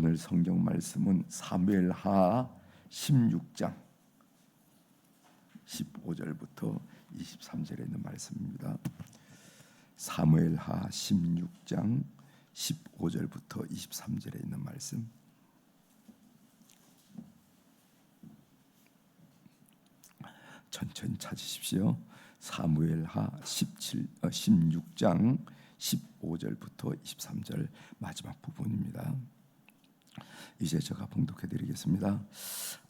오늘 성경 말씀은 사무엘하 16장 15절부터 23절에 있는 말씀입니다. 사무엘하 16장 15절부터 23절에 있는 말씀. 천천히 찾으십시오. 사무엘하 16장 15절부터 23절 마지막 부분입니다. 이제 제가 봉독해 드리겠습니다.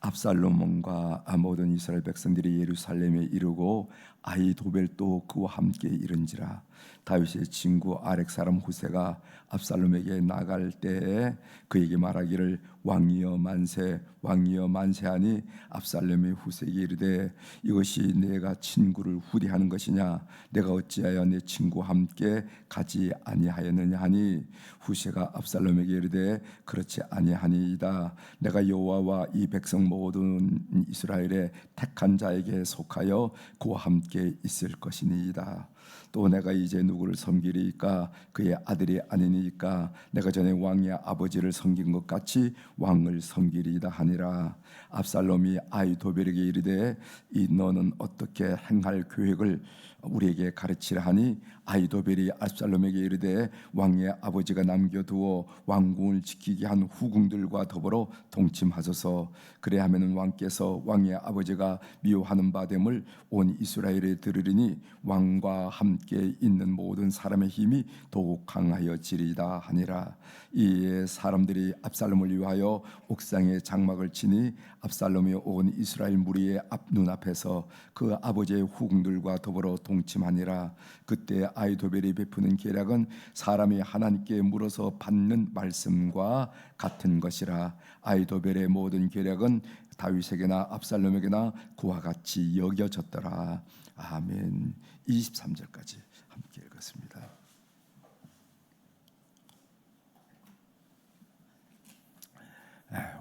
압살롬과 모든 이스라엘 백성들이 예루살렘에 이르고 아히도벨도 그와 함께 이른지라. 다윗의 친구 아렉 사람 후세가 압살롬에게 나갈 때에 그에게 말하기를 왕이여 만세, 왕이여 만세하니 압살롬이 후세에게 이르되 이것이 내가 친구를 후대하는 것이냐? 내가 어찌하여 내 친구와 함께 가지 아니하였느냐 하니 후세가 압살롬에게 이르되 그렇지 아니하니이다. 내가 여호와와 이 백성 모든 이스라엘의 택한 자에게 속하여 그와 함께 있을 것이니이다. 또 내가 이제 누구를 섬기리이까? 그의 아들이 아니니까 내가 전에 왕의 아버지를 섬긴 것 같이 왕을 섬기리이다 하니라. 압살롬이 아히도벨에게 이르되 이 너는 어떻게 행할 계획을 우리에게 가르치라 하니 아히도벨이 압살롬에게 이르되 왕의 아버지가 남겨두어 왕궁을 지키게 한 후궁들과 더불어 동침하소서. 그래야하면 왕께서 왕의 아버지가 미워하는 바됨을 온 이스라엘에 들으리니 왕과 함께 있는 모든 사람의 힘이 더욱 강하여지리이다 하니라. 이에 사람들이 압살롬을 위하여 옥상에 장막을 치니 압살롬이 온 이스라엘 무리의 눈앞에서 그 아버지의 후궁들과 더불어 동침하니라. 그때 아히도벨이 베푸는 계략은 사람이 하나님께 물어서 받는 말씀과 같은 것이라. 아히도벨의 모든 계략은 다윗에게나 압살롬에게나 그와 같이 여겨졌더라. 아멘. 23절까지 함께 읽었습니다.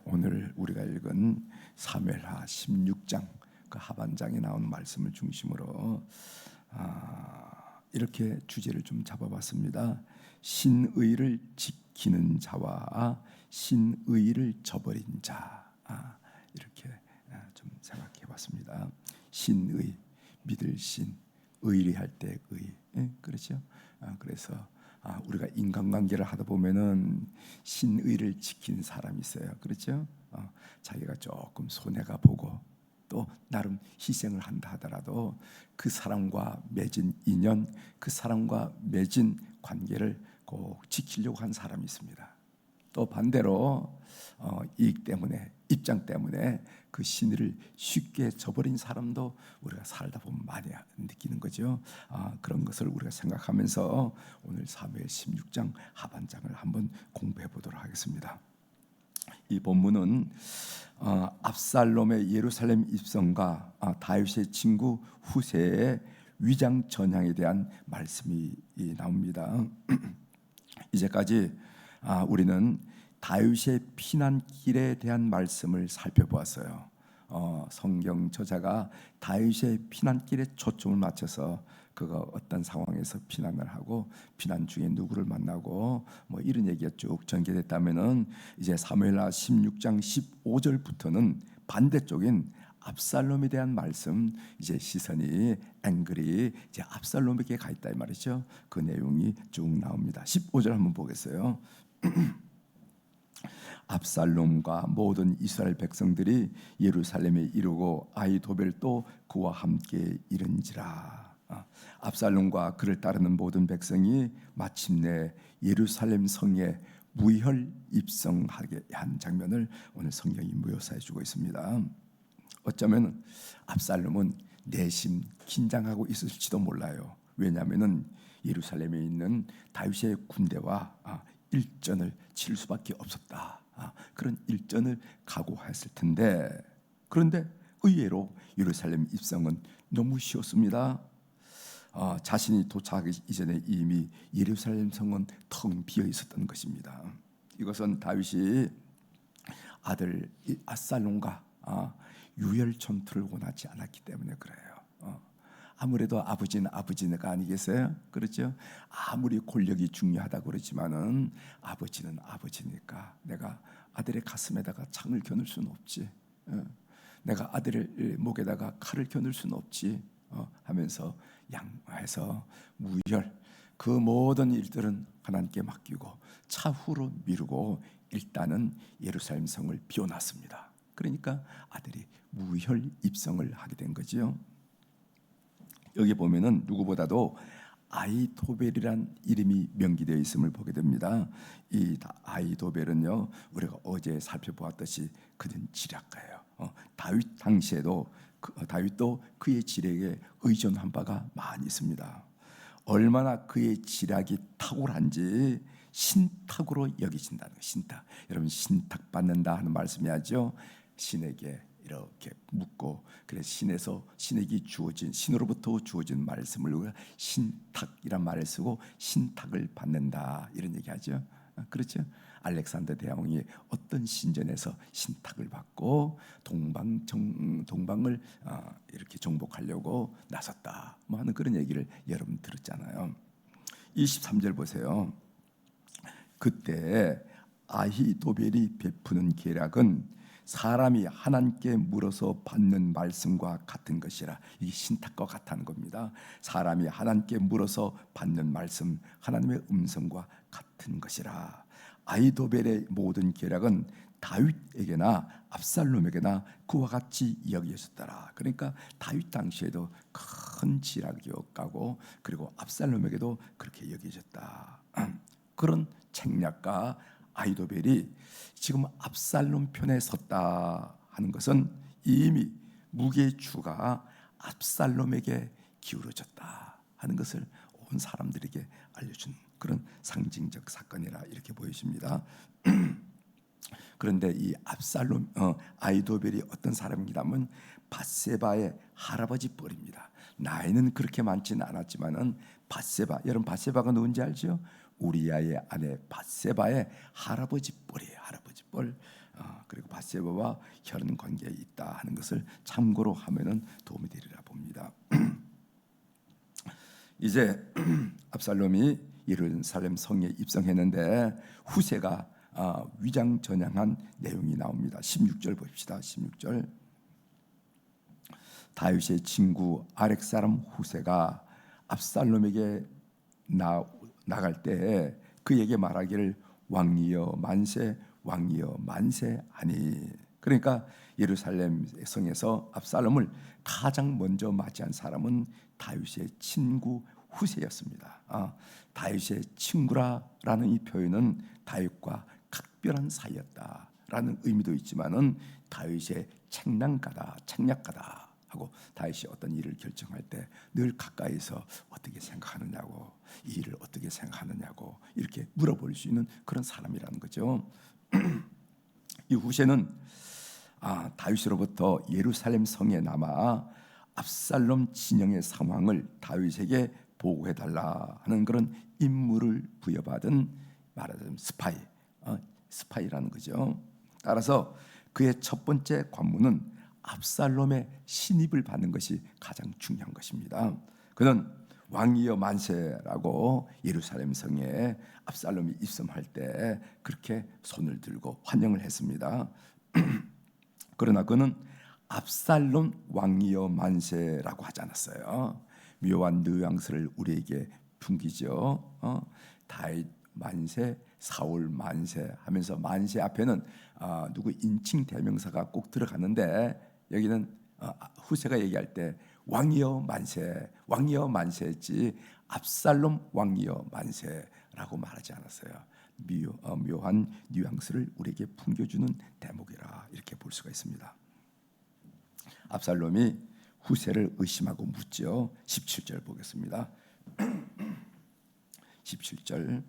오늘 우리가 읽은 사무엘하 16장 그 하반장에 나온 말씀을 중심으로 이렇게 주제를 좀 잡아봤습니다. 신의를 지키는 자와 신의를 저버린 자, 이렇게 좀 생각해봤습니다. 신의, 믿을 신, 의리할 때 의, 그렇죠? 그래서 우리가 인간관계를 하다 보면은 신의를 지킨 사람이 있어요, 그렇죠? 자기가 조금 손해가 보고 또 나름 희생을 한다 하더라도 그 사람과 맺은 인연, 그 사람과 맺은 관계를 꼭 지키려고 한 사람이 있습니다. 또 반대로 이익 때문에, 입장 때문에 그 신의를 쉽게 저버린 사람도 우리가 살다 보면 많이 느끼는 거죠. 그런 것을 우리가 생각하면서 오늘 사무엘 16장 하반장을 한번 공부해 보도록 하겠습니다. 이 본문은 압살롬의 예루살렘 입성과 다윗의 친구 후세의 위장 전향에 대한 말씀이 나옵니다. 이제까지 우리는 다윗의 피난길에 대한 말씀을 살펴보았어요. 성경 저자가 다윗의 피난길에 초점을 맞춰서 그가 어떤 상황에서 피난을 하고 피난 중에 누구를 만나고 뭐 이런 얘기가 쭉 전개됐다면은 이제 사무엘하 16장 15절부터는 반대쪽인 압살롬에 대한 말씀, 이제 시선이 앵글이 이제 압살롬에게 가 있다 이 말이죠. 그 내용이 쭉 나옵니다. 15절 한번 보겠어요. 압살롬과 모든 이스라엘 백성들이 예루살렘에 이르고 아히도벨도 그와 함께 이른지라. 압살롬과 그를 따르는 모든 백성이 마침내 예루살렘 성에 무혈 입성하게 한 장면을 오늘 성경이 묘사해 주고 있습니다. 어쩌면 압살롬은 내심 긴장하고 있을지도 몰라요. 왜냐하면은 예루살렘에 있는 다윗의 군대와 일전을 칠 수밖에 없었다. 그런 일전을 각오했을 텐데, 그런데 의외로 예루살렘 입성은 너무 쉬웠습니다. 자신이 도착하기 이전에 이미 예루살렘 성은 텅 비어 있었던 것입니다. 이것은 다윗이 아들 압살롬과 유혈 전투를 원하지 않았기 때문에 그래요. 아무래도 아버지는 아버지가 아니겠어요? 그렇죠? 아무리 권력이 중요하다고 그러지만은 아버지는 아버지니까 내가 아들의 가슴에다가 창을 겨눌 수는 없지. 내가 아들의 목에다가 칼을 겨눌 수는 없지. 하면서 양해해서 무혈 그 모든 일들은 하나님께 맡기고 차후로 미루고 일단은 예루살렘 성을 비워놨습니다. 그러니까 아들이 무혈 입성을 하게 된 거지요. 여기 보면은 누구보다도 아히도벨이란 이름이 명기되어 있음을 보게 됩니다. 이 아히도벨은요, 우리가 어제 살펴보았듯이 그는 지략가예요. 다윗 당시에도 다윗도 그의 지략에 의존한 바가 많이 있습니다. 얼마나 그의 지략이 탁월한지 신탁으로 여기진다는 거. 신탁. 여러분 신탁 받는다 하는 말씀이 하죠. 신에게 이렇게 묻고 그래서 신에서 신에게 주어진 신으로부터 주어진 말씀을 우리가 신탁이란 말을 쓰고 신탁을 받는다 이런 얘기하죠. 그렇죠. 알렉산더 대왕이 어떤 신전에서 신탁을 받고 동방을 이렇게 정복하려고 나섰다 뭐 하는 그런 얘기를 여러분 들었잖아요. 23절 보세요. 그때 아히도벨이 베푸는 계략은 사람이 하나님께 물어서 받는 말씀과 같은 것이라. 이게 신탁과 같다는 겁니다. 사람이 하나님께 물어서 받는 말씀, 하나님의 음성과 같은 것이라. 아히도벨의 모든 계략은 다윗에게나 압살롬에게나 그와 같이 여겨졌더라. 그러니까 다윗 당시에도 큰 지략이었고 그리고 압살롬에게도 그렇게 여겨졌다. 그런 책략가 아히도벨이 지금 압살롬 편에 섰다 하는 것은 이미 무게추가 압살롬에게 기울어졌다 하는 것을 온 사람들에게 알려준 그런 상징적 사건이라 이렇게 보여집니다. 그런데 이 압살롬 아히도벨이 어떤 사람이냐면 밧세바의 할아버지 뻘입니다. 나이는 그렇게 많지는 않았지만은 밧세바, 여러분 밧세바가 누군지 알죠? 우리아의 아내 밧세바의 할아버지 뻘이에요. 할아버지 뻘. 그리고 밧세바와 혈연 관계에 있다 하는 것을 참고로 하면은 도움이 되리라 봅니다. 이제 압살롬이 예루살렘 성에 입성했는데 후세가 위장전향한 내용이 나옵니다. 16절 봅시다. 16절. 다윗의 친구 아렉 사람 후세가 압살롬에게 나갈 때 그에게 말하기를 왕이여 만세 왕이여 만세 하니. 그러니까 예루살렘 성에서 압살롬을 가장 먼저 맞이한 사람은 다윗의 친구 후세였습니다. 다윗의 친구라는 이 표현은 다윗과 각별한 사이였다라는 의미도 있지만은 다윗의 책략가다 하고 다윗이 어떤 일을 결정할 때 늘 가까이서 어떻게 생각하느냐고 이 일을 어떻게 생각하느냐고 이렇게 물어볼 수 있는 그런 사람이라는 거죠. 이 후세는 다윗으로부터 예루살렘 성에 남아 압살롬 진영의 상황을 다윗에게 보고해달라 하는 그런 임무를 부여받은 말하자면 스파이라는 거죠. 따라서 그의 첫 번째 관문은 압살롬의 신입을 받는 것이 가장 중요한 것입니다. 그는 왕이여 만세라고 예루살렘 성에 압살롬이 입성할 때 그렇게 손을 들고 환영을 했습니다. 그러나 그는 압살롬 왕이여 만세라고 하지 않았어요. 묘한 뉘앙스를 우리에게 풍기죠. 다윗 만세, 사울 만세 하면서 만세 앞에는 누구 인칭 대명사가 꼭 들어가는데 여기는 후세가 얘기할 때 왕이여 만세, 왕이여 만세했지 압살롬 왕이여 만세라고 말하지 않았어요. 묘한 뉘앙스를 우리에게 풍겨주는 대목이라 이렇게 볼 수가 있습니다. 압살롬이 후세를 의심하고 묻죠. 17절 보겠습니다. 17절.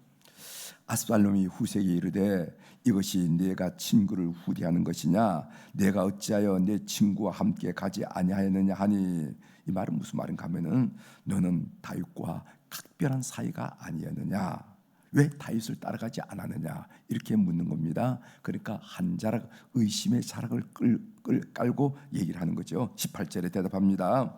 압살롬이 후세에게 이르되 이것이 네가 친구를 후대하는 것이냐 내가 어찌하여 내 친구와 함께 가지 아니하였느냐 하니. 이 말은 무슨 말인가 하면은 너는 다윗과 각별한 사이가 아니었느냐, 왜 다윗을 따라가지 않았느냐 이렇게 묻는 겁니다. 그러니까 한 자락 의심의 자락을 깔고 얘기를 하는 거죠. 18절에 대답합니다.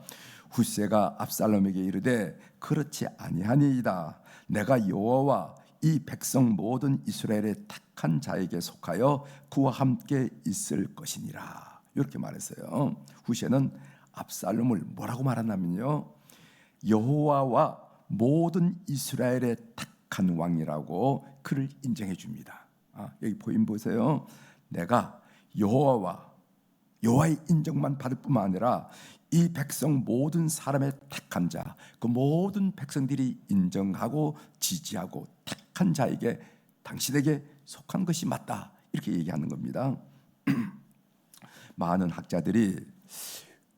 후세가 압살롬에게 이르되 그렇지 아니하니이다. 내가 여호와와 이 백성 모든 이스라엘의 택한 자에게 속하여 그와 함께 있을 것이니라. 이렇게 말했어요. 후세는 압살롬을 뭐라고 말하냐면요, 여호와와 모든 이스라엘의 택한 왕이라고 그를 인정해 줍니다. 여기 포인 보세요. 내가 여호와의 인정만 받을 뿐만 아니라 이 백성 모든 사람의 택한 자, 그 모든 백성들이 인정하고 지지하고 택한 자에게 당신에게 속한 것이 맞다, 이렇게 얘기하는 겁니다. 많은 학자들이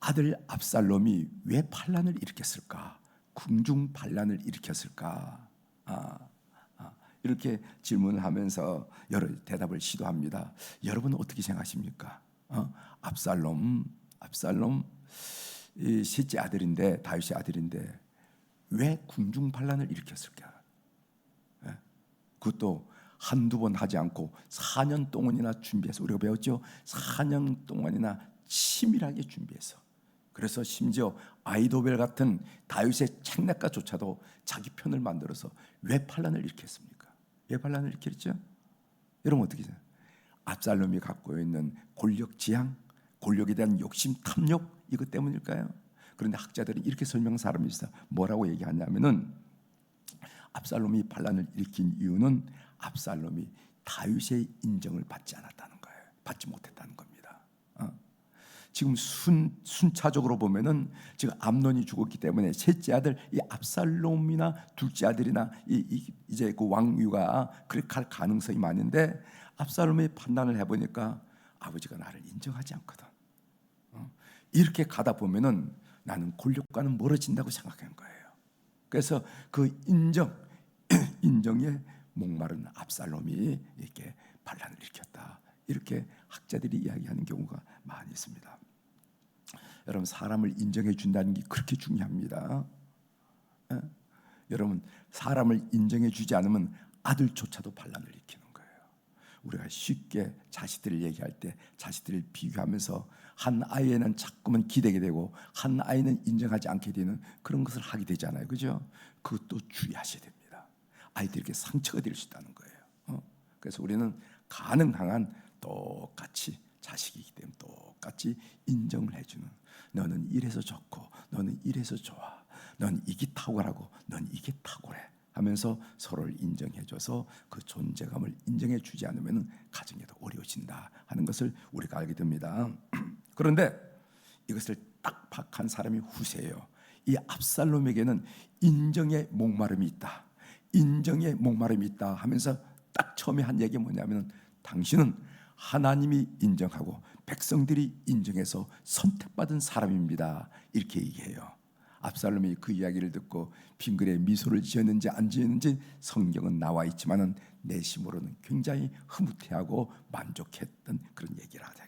아들 압살롬이 왜 반란을 일으켰을까, 궁중 반란을 일으켰을까, 이렇게 질문을 하면서 여러 대답을 시도합니다. 여러분은 어떻게 생각하십니까? 압살롬 이 셋째 아들인데, 다윗의 아들인데 왜 궁중 반란을 일으켰을까? 그것도 한두 번 하지 않고 4년 동안이나 준비해서, 우리가 배웠죠? 4년 동안이나 치밀하게 준비해서, 그래서 심지어 아히도벨 같은 다윗의 책략가조차도 자기 편을 만들어서 왜 반란을 일으켰습니까? 왜 반란을 일으켰죠? 여러분 어떻게 생각해요? 압살롬이 갖고 있는 권력 지향, 권력에 대한 욕심, 탐욕, 이것 때문일까요? 그런데 학자들은 이렇게 설명한 사람이 있어요. 뭐라고 얘기하냐면은 압살롬이 반란을 일으킨 이유는 압살롬이 다윗의 인정을 받지 않았다는 거예요. 받지 못했다는 겁니다. 지금 순차적으로 보면은 지금 암논이 죽었기 때문에 셋째 아들 이 압살롬이나 둘째 아들이나 이제 그 왕위가 그렇게 갈 가능성이 많은데, 압살롬이 판단을 해보니까 아버지가 나를 인정하지 않거든. 이렇게 가다 보면은 나는 권력과는 멀어진다고 생각한 거예요. 그래서 그 인정에 목마른 압살롬이 이렇게 반란을 일으켰다, 이렇게 학자들이 이야기하는 경우가 많이 있습니다. 여러분, 사람을 인정해 준다는 게 그렇게 중요합니다. 여러분, 사람을 인정해 주지 않으면 아들조차도 반란을 일으키는 거예요. 우리가 쉽게 자식들을 얘기할 때 자식들을 비교하면서 한 아이에는 자꾸만 기대게 되고 한 아이는 인정하지 않게 되는 그런 것을 하게 되잖아요. 그죠? 그것도 주의하셔야 됩니다. 아이들에게 상처가 될 수 있다는 거예요. 그래서 우리는 가능한 한 똑같이, 자식이기 때문에 똑같이 인정을 해주는, 너는 이래서 좋고 너는 이래서 좋아, 넌 이게 탁월하고 넌 이게 탁월해 하면서 서로를 인정해줘서 그 존재감을 인정해주지 않으면 가정이 더 어려워진다 하는 것을 우리가 알게 됩니다. 그런데 이것을 딱 파악한 사람이 후세예요. 이 압살롬에게는 인정의 목마름이 있다, 인정의 목마름이 있다 하면서 딱 처음에 한 얘기가 뭐냐면, 당신은 하나님이 인정하고 백성들이 인정해서 선택받은 사람입니다, 이렇게 얘기해요. 압살롬이 그 이야기를 듣고 빙그레 미소를 지었는지 안 지었는지 성경은 나와 있지만은 내심으로는 굉장히 흐뭇해하고 만족했던 그런 얘기를 하자.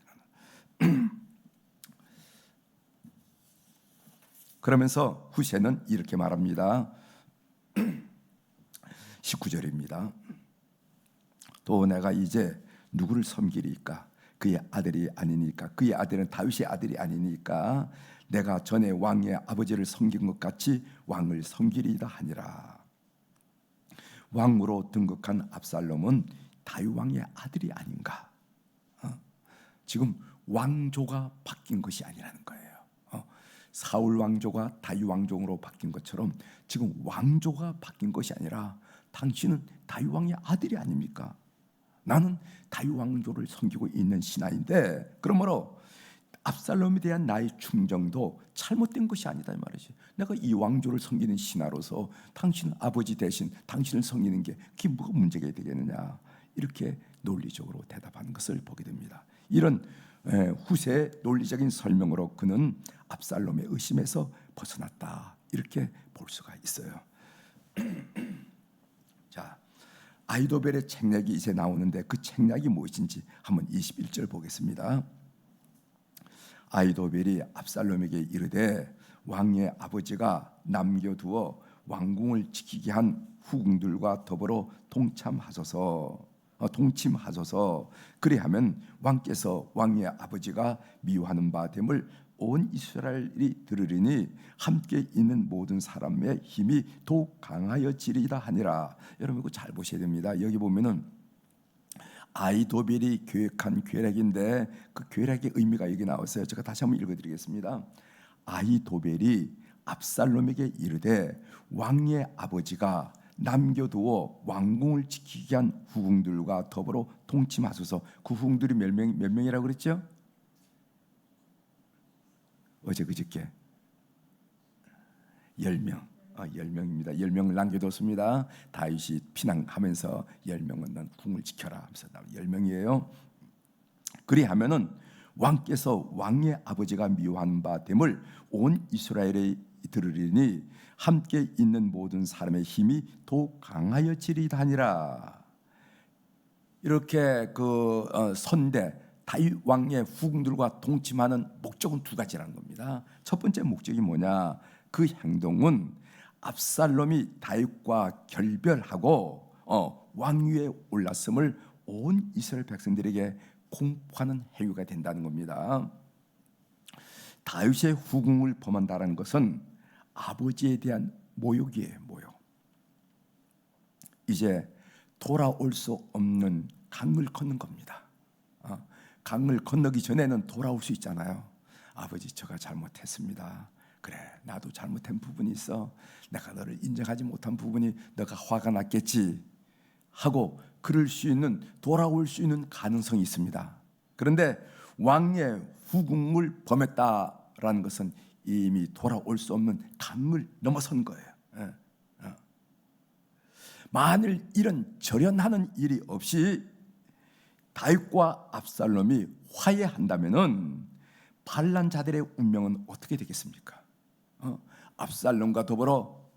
그러면서 후세는 이렇게 말합니다. 19절입니다. 또 내가 이제 누구를 섬기리까? 그의 아들이 아니니까. 그의 아들은 다윗의 아들이 아니니까 내가 전에 왕의 아버지를 섬긴 것 같이 왕을 섬기리이다 하니라. 왕으로 등극한 압살롬은 다윗 왕의 아들이 아닌가? 지금 왕조가 바뀐 것이 아니라는 거예요. 사울 왕조가 다윗 왕조로 바뀐 것처럼 지금 왕조가 바뀐 것이 아니라 당신은 다윗 왕의 아들이 아닙니까? 나는 다윗 왕조를 섬기고 있는 신하인데, 그러므로 압살롬에 대한 나의 충정도 잘못된 것이 아니다 이 말이지. 내가 이 왕조를 섬기는 신하로서 당신 아버지 대신 당신을 섬기는 게 그게 뭐가 문제가 되겠느냐, 이렇게 논리적으로 대답하는 것을 보게 됩니다. 이런 후세의 논리적인 설명으로 그는 압살롬의 의심에서 벗어났다, 이렇게 볼 수가 있어요. 자, 아히도벨의 책략이 이제 나오는데 그 책략이 무엇인지 한번 21절 보겠습니다. 아히도벨이 압살롬에게 이르되 왕의 아버지가 남겨두어 왕궁을 지키게 한 후궁들과 더불어 동침하소서. 그리하면 왕께서 왕의 아버지가 미워하는 바 됨을 온 이스라엘이 들으리니 함께 있는 모든 사람의 힘이 더욱 강하여지리라 하니라. 여러분 이거 잘 보셔야 됩니다. 여기 보면은 아히도벨이 계획한 계략인데 그 계략의 의미가 여기 나왔어요. 제가 다시 한번 읽어드리겠습니다. 아히도벨이 압살롬에게 이르되 왕의 아버지가 남겨두어 왕궁을 지키게 한 후궁들과 더불어 동침하소서. 그 후궁들이 몇 명이라고 그랬죠? 어제 그저께 10명. 10명입니다. 10명을 남겨뒀습니다. 다윗이 피난하면서 10명은 넌 궁을 지켜라 하면서 10명이에요. 그리하면은 왕께서 왕의 아버지가 미워하는 바 됨을 온 이스라엘에 들으리니 함께 있는 모든 사람의 힘이 더욱 강하여지리다 하니라. 이렇게 선대 다윗 왕의 후궁들과 동침하는 목적은 두 가지라는 겁니다. 첫 번째 목적이 뭐냐? 그 행동은 압살롬이 다윗과 결별하고 왕위에 올랐음을 온 이스라엘 백성들에게 공포하는 행위가 된다는 겁니다. 다윗의 후궁을 범한다는 것은 아버지에 대한 모욕이에요. 모욕. 이제 돌아올 수 없는 강을 건넌 겁니다. 강을 건너기 전에는 돌아올 수 있잖아요. 아버지, 제가 잘못했습니다. 그래, 나도 잘못한 부분이 있어. 내가 너를 인정하지 못한 부분이 너가 화가 났겠지 하고 그럴 수 있는, 돌아올 수 있는 가능성이 있습니다. 그런데 왕의 후궁을 범했다라는 것은 이미 돌아올 수 없는 강을 넘어선 거예요. 만일 이런 절연하는 일이 없이 다윗과 압살롬이 화해한다면은 반란 자들의 운명은 어떻게 되겠습니까? 압살롬과 더불어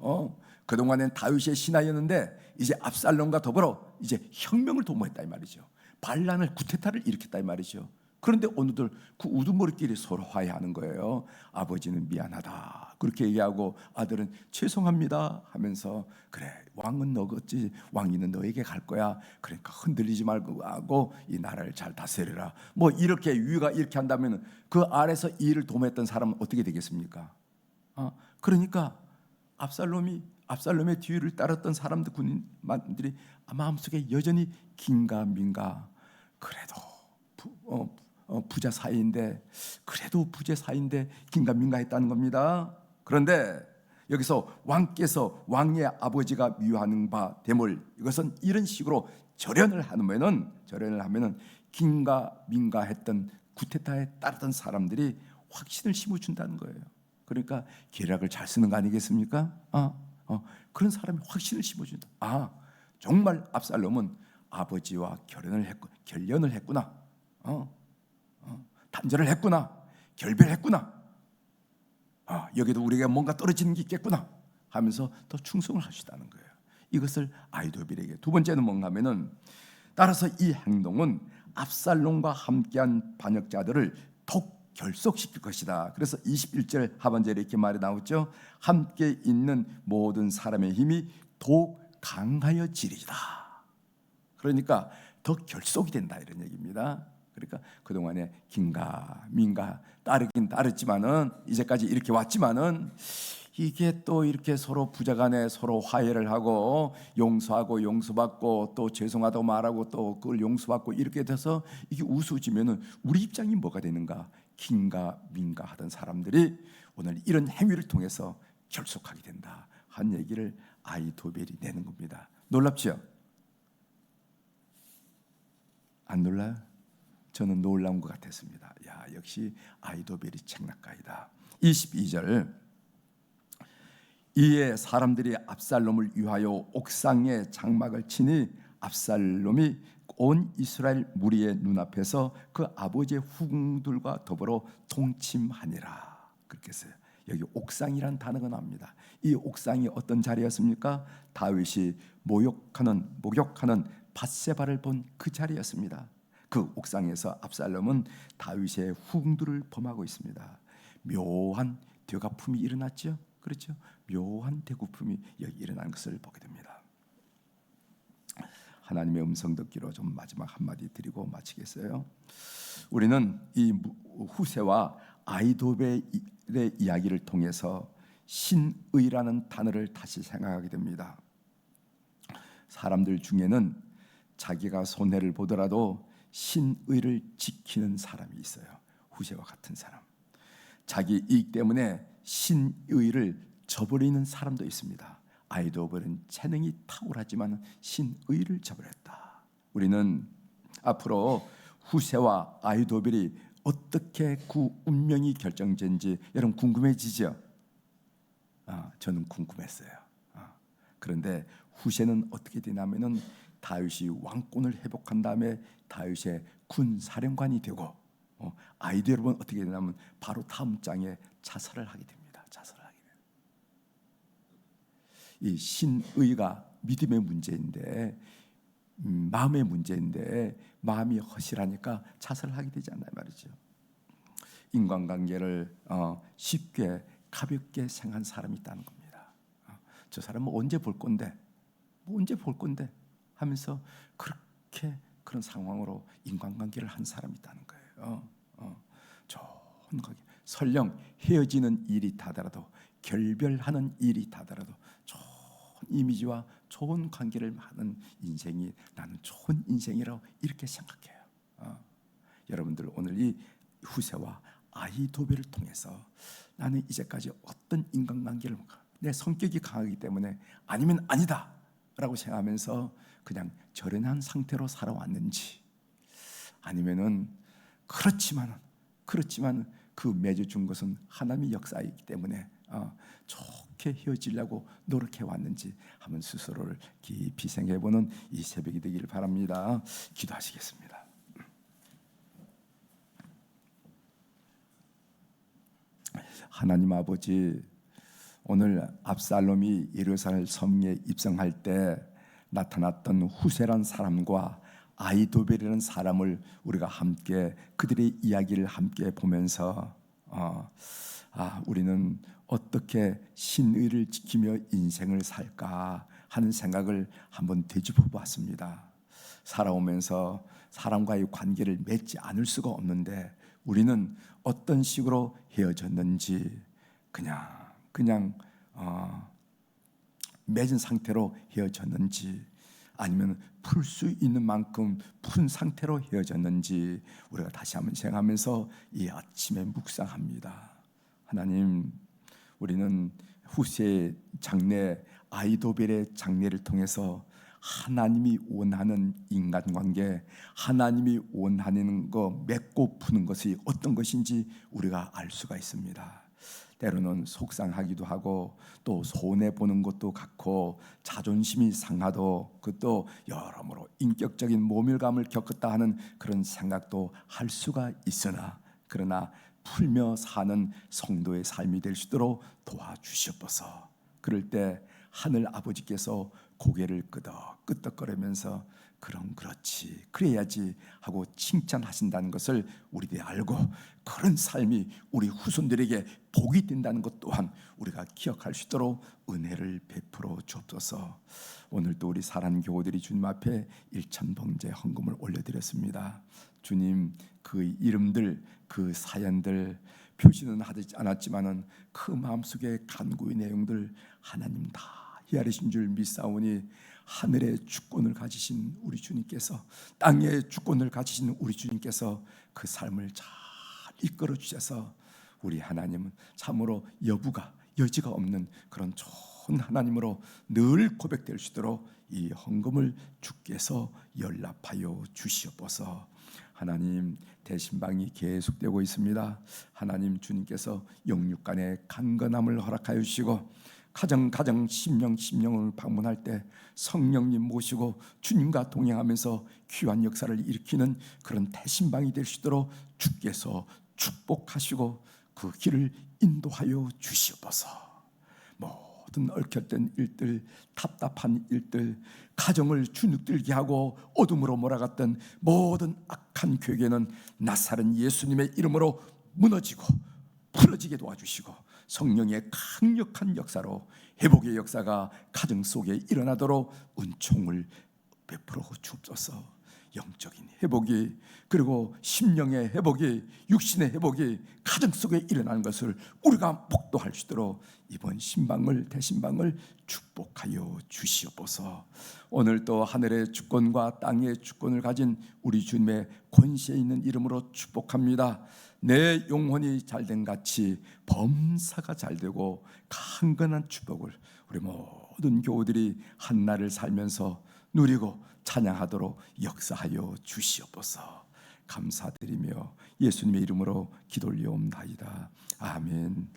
그동안엔 다윗의 신하였는데 이제 압살롬과 더불어 이제 혁명을 도모했다 이 말이죠. 반란을 쿠데타를 일으켰다 이 말이죠. 그런데 어느들 그 우두머리끼리 서로 화해하는 거예요. 아버지는 미안하다 그렇게 얘기하고 아들은 죄송합니다 하면서 그래, 왕은 너겠지, 왕위는 너에게 갈 거야, 그러니까 흔들리지 말고 하고 이 나라를 잘 다스려라, 뭐 이렇게 위가 이렇게 한다면 그 아래서 이 일을 도모했던 사람은 어떻게 되겠습니까? 그러니까 압살롬의 뒤를 따랐던 사람들, 군인들이 마음속에 여전히 긴가민가, 그래도 부자 사이인데, 그래도 부자 사이인데 긴가민가했다는 겁니다. 그런데 여기서 왕께서 왕의 아버지가 미워하는 바 됨을, 이것은 이런 식으로 절연을 하면은 긴가민가했던 쿠데타에 따르던 사람들이 확신을 심어준다는 거예요. 그러니까 계략을 잘 쓰는 거 아니겠습니까? 그런 사람이 확신을 심어준다. 정말 압살롬은 아버지와 결연을 했구나. 단절을 했구나. 결별했구나. 여기도 우리가 뭔가 떨어지는 게 있겠구나 하면서 더 충성을 하시다는 거예요. 이것을 아히도벨에게. 두 번째는 뭔가 하면은, 따라서 이 행동은 압살롬과 함께한 반역자들을 더욱 결속시킬 것이다. 그래서 21절 하반절에 이렇게 말이 나오죠. 함께 있는 모든 사람의 힘이 더욱 강하여지리다. 그러니까 더 결속이 된다 이런 얘기입니다. 그러니까 그동안에 긴가민가 따르긴 따르지만은, 이제까지 이렇게 왔지만은, 이게 또 이렇게 서로 부자간에 서로 화해를 하고 용서하고 용서받고 또 죄송하다고 말하고 또 그걸 용서받고 이렇게 돼서 이게 우스워지면은 우리 입장이 뭐가 되는가? 긴가민가 하던 사람들이 오늘 이런 행위를 통해서 결속하게 된다 한 얘기를 아히도벨이 내는 겁니다. 놀랍죠? 안 놀라요? 저는 놀라운 것 같았습니다. 역시 아히도벨이 책략가이다. 22절, 이에 사람들이 압살롬을 위하여 옥상에 장막을 치니 압살롬이 온 이스라엘 무리의 눈앞에서 그 아버지의 후궁들과 더불어 동침하니라. 그렇게 써요. 여기 옥상이란 단어가 나옵니다. 이 옥상이 어떤 자리였습니까? 다윗이 목욕하는 밧세바를 본 그 자리였습니다. 그 옥상에서 압살롬은 다윗의 후궁들을 범하고 있습니다. 묘한 되갚음이 일어났죠. 그렇죠? 묘한 되갚음이 여기 일어난 것을 보게 됩니다. 하나님의 음성 듣기로 좀 마지막 한마디 드리고 마치겠어요. 우리는 이 후세와 아이도벨의 이야기를 통해서 신의라는 단어를 다시 생각하게 됩니다. 사람들 중에는 자기가 손해를 보더라도 신의를 지키는 사람이 있어요. 후세와 같은 사람. 자기 이익 때문에 신의를 저버리는 사람도 있습니다. 아이도벨은 재능이 탁월하지만 신의를 저버렸다. 우리는 앞으로 후세와 아이도벨이 어떻게 그 운명이 결정된지 여러분 궁금해지죠? 저는 궁금했어요. 그런데 후세는 어떻게 되냐면은 다윗이 왕권을 회복한 다음에 다윗의 군 사령관이 되고 아이도벨은 어떻게 되냐면 바로 다음 장에 자살을 하게 됩니다. 자살을 하게 돼요. 이 신의가 믿음의 문제인데 마음의 문제인데 마음이 허실하니까 자살을 하게 되지 않나요 말이죠. 인간관계를 쉽게 가볍게 생각한 사람이 있다는 겁니다. 저 사람은 언제 볼 건데 언제 볼 건데 하면서 그렇게 그런 상황으로 인간관계를 한 사람이 있다는 거예요. 좋은 관계, 설령 헤어지는 일이 다더라도 결별하는 일이 다더라도 좋은 이미지와 좋은 관계를 하는 인생이 나는 좋은 인생이라고 이렇게 생각해요. 여러분들 오늘 이 후세와 아히도벨을 통해서 나는 이제까지 어떤 인간관계를 내 성격이 강하기 때문에 아니면 아니다 라고 생각하면서 그냥 절연한 상태로 살아왔는지, 아니면은 그렇지만 그 맺어준 것은 하나님의 역사이기 때문에 좋게 헤어지려고 노력해 왔는지 한번 스스로를 깊이 생각해보는 이 새벽이 되기를 바랍니다. 기도하시겠습니다. 하나님 아버지, 오늘 압살롬이 예루살렘 성에 입성할 때 나타났던 후세란 사람과 아히도벨이라는 사람을 우리가 함께 그들의 이야기를 함께 보면서 우리는 어떻게 신의를 지키며 인생을 살까 하는 생각을 한번 되짚어 봤습니다. 살아오면서 사람과의 관계를 맺지 않을 수가 없는데 우리는 어떤 식으로 헤어졌는지 그냥 맺은 상태로 헤어졌는지 아니면 풀 수 있는 만큼 푼 상태로 헤어졌는지 우리가 다시 한번 생각하면서 이 아침에 묵상합니다. 하나님, 우리는 후세의 장례, 아히도벨의 장례를 통해서 하나님이 원하는 인간관계, 하나님이 원하는 거 맺고 푸는 것이 어떤 것인지 우리가 알 수가 있습니다. 때로는 속상하기도 하고 또 손해보는 것도 같고 자존심이 상하도 그것도 여러모로 인격적인 모멸감을 겪었다 하는 그런 생각도 할 수가 있으나 그러나 풀며 사는 성도의 삶이 될 수 있도록 도와주시옵소서. 그럴 때 하늘 아버지께서 고개를 끄덕끄덕거리면서 그렇지 그래야지 하고 칭찬하신다는 것을 우리들이 알고 그런 삶이 우리 후손들에게 복이 된다는 것 또한 우리가 기억할 수 있도록 은혜를 베풀어 주옵소서. 오늘도 우리 사랑하는 교우들이 주님 앞에 일천봉제 헌금을 올려드렸습니다. 주님, 그 이름들 그 사연들 표시는 하지 않았지만은 그 마음속에 간구의 내용들 하나님 다 헤아리신 줄 믿사오니 하늘의 주권을 가지신 우리 주님께서 땅의 주권을 가지신 우리 주님께서 그 삶을 잘 이끌어 주셔서 우리 하나님은 참으로 여지가 없는 그런 좋은 하나님으로 늘 고백될 수 있도록 이 헌금을 주께서 연락하여 주시옵소서. 하나님, 대신방이 계속되고 있습니다. 하나님 주님께서 영육간의 강건함을 허락하여 주시고 가정 심령을 방문할 때 성령님 모시고 주님과 동행하면서 귀한 역사를 일으키는 그런 대신방이 될 수 있도록 주께서 축복하시고 그 길을 인도하여 주시옵소서. 모든 얽혔던 일들, 답답한 일들, 가정을 주눅들게 하고 어둠으로 몰아갔던 모든 악한 괴계는 나사렛 예수님의 이름으로 무너지고 풀어지게 도와주시고 성령의 강력한 역사로 회복의 역사가 가정 속에 일어나도록 은총을 베풀어 주옵소서. 영적인 회복이, 그리고 심령의 회복이, 육신의 회복이 가정 속에 일어나는 것을 우리가 목도할 수 있도록 이번 신방을, 대신방을 축복하여 주시옵소서. 오늘 또 하늘의 주권과 땅의 주권을 가진 우리 주님의 권세 있는 이름으로 축복합니다. 내 영혼이 잘된 같이 범사가 잘되고 강건한 축복을 우리 모든 교우들이 한날을 살면서 누리고 찬양하도록 역사하여 주시옵소서. 감사드리며 예수님의 이름으로 기도 올리옵나이다. 아멘.